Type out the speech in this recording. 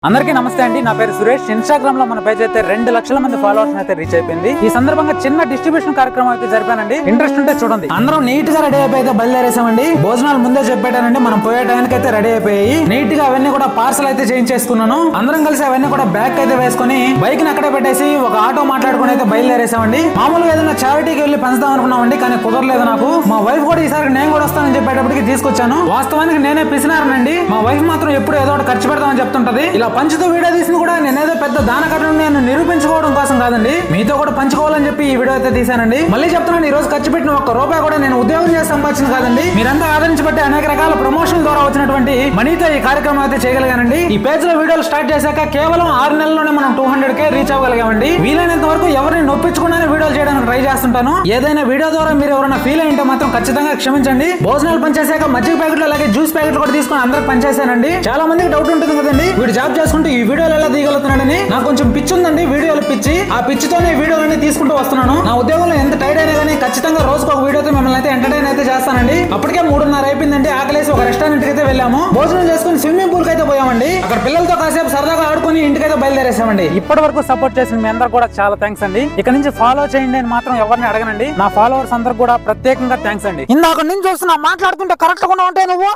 అందరికీ నమస్తే అండి. నా పేరు సురేష్. ఇన్స్టాగ్రామ్ లో మన పేజ్ అయితే 2 లక్షల మంది ఫాలోవర్స్ అయితే రీచ్ అయిపోయింది. ఈ సందర్భంగా చిన్న డిస్ట్రిబ్యూషన్ కార్యక్రమం అయితే జరిపానండి. ఇంట్రెస్ట్ ఉంటే చూడండి. అందరం నీట్ గా రెడీ అయిపోయి బయలుదేరేసామండి. భోజనాలు ముందే చెప్పేటానండి, మనం పోయే టైంకి అయితే రెడీ అయిపోయి నీట్ గా అవన్నీ కూడా పార్సల్ అయితే చేయించేసుకున్నాను. అందరం కలిసి అవన్నీ కూడా బ్యాగ్ అయితే వేసుకుని బైక్ ని అక్కడే పెట్టేసి ఒక ఆటో మాట్లాడుకుని అయితే బయలుదేరేసామండి. మామూలుగా ఏదైనా చారిటీకి వెళ్ళి పంచుదాం అనుకున్నామండి, కానీ కుదరలేదు నాకు. మా వైఫ్ కూడా ఈసారి నేను కూడా వస్తానని చెప్పేటప్పటికి తీసుకొచ్చాను. వాస్తవానికి నేనే పిసినారనండి. మా వైఫ్ మాత్రం ఎప్పుడు ఏదో ఒకటి ఖర్చు పెడతామని చెప్తుంటది. ఇలా పంచుతూ వీడియో తీసింది కూడా నేనేదో పెద్ద దానకర్ణం నేను నిరూపించుకోవడం కోసం కాదండి, మీతో కూడా పంచుకోవాలని చెప్పి ఈ వీడియో అయితే తీసానండి. మళ్ళీ చెప్తున్నాను, ఈ రోజు ఖర్చు పెట్టిన ఒక్క రూపాయి కూడా నేను ఉద్యోగం చేసి సంపాదించింది కాదండి. మీరంతా ఆదరించబట్టి అనేక రకాల ప్రమోషన్ ద్వారా వచ్చినటువంటి మనీతో ఈ కార్యక్రమం అయితే చేయగలిగానండి. ఈ పేజ్ లో వీడియోలు స్టార్ట్ చేశాక కేవలం 6 నెలల్లోనే మనం 200K రీచ్ అవ్వగలిగామండి. వీలైనంత వరకు ఎవరిని నొప్పించుకున్నానే వీడియోలు చేయడానికి ట్రై చేస్తుంటాను. ఏదైనా వీడియో ద్వారా మీరు ఎవరైనా ఫీల్ అయింటే మాత్రం ఖచ్చితంగా క్షమించండి. భోజనాలు పనిచేసాక మజ్జిగ ప్యాకెట్లు అలాగే జ్యూస్ ప్యాకెట్లు కూడా తీసుకుని అందరికి పనిచేశానండి. చాలా మందికి డౌట్ ఉంటుంది కదండి, వీడు జాబ్ చేసుకుంటూ ఈ వీడియోలు ఎలా తీయగలుగుతున్నాడని. నాకు కొంచెం పిచ్చి ఉందండి, వీడియోలు పిచ్చి. ఆ పిచ్చితోనే వీడియోలన్నీ తీసుకుంటూ వస్తున్నాను. నా ఉద్యోగంలో ఎంత టైర్డ్ అయినా కానీ ఖచ్చితంగా రోజుకు ఒక వీడియోతో మిమ్మల్ని అయితే ఎంటర్టైన్ అయితే చేస్తానండి. అప్పటికే 3:30 అయిపోయిందండి. ఆకలేసి ఒక రెస్టారెంట్ కి అయితే వెళ్ళాము. భోజనం చేసుకుని స్విమ్మింగ్ పూల్ కి అయితే పోయామండి. అక్కడ పిల్లలతో కాసేపు సరదాగా ఆడుకుని ఇంటికైతే బయలుదేరేసామండి. ఇప్పటి వరకు సపోర్ట్ చేసిన మీ అందరూ కూడా చాలా థ్యాంక్స్ అండి. ఇక నుంచి ఫాలో చేయండి అని మాత్రం ఎవరిని అడగనండి. నా ఫాలోవర్స్ అందరూ కూడా ప్రత్యేకంగా థ్యాంక్స్ అండి. ఇందాక నుంచి చూస్తున్నా మాట్లాడుతుంటే కరెక్ట్ గా ఉంటే నువ్వు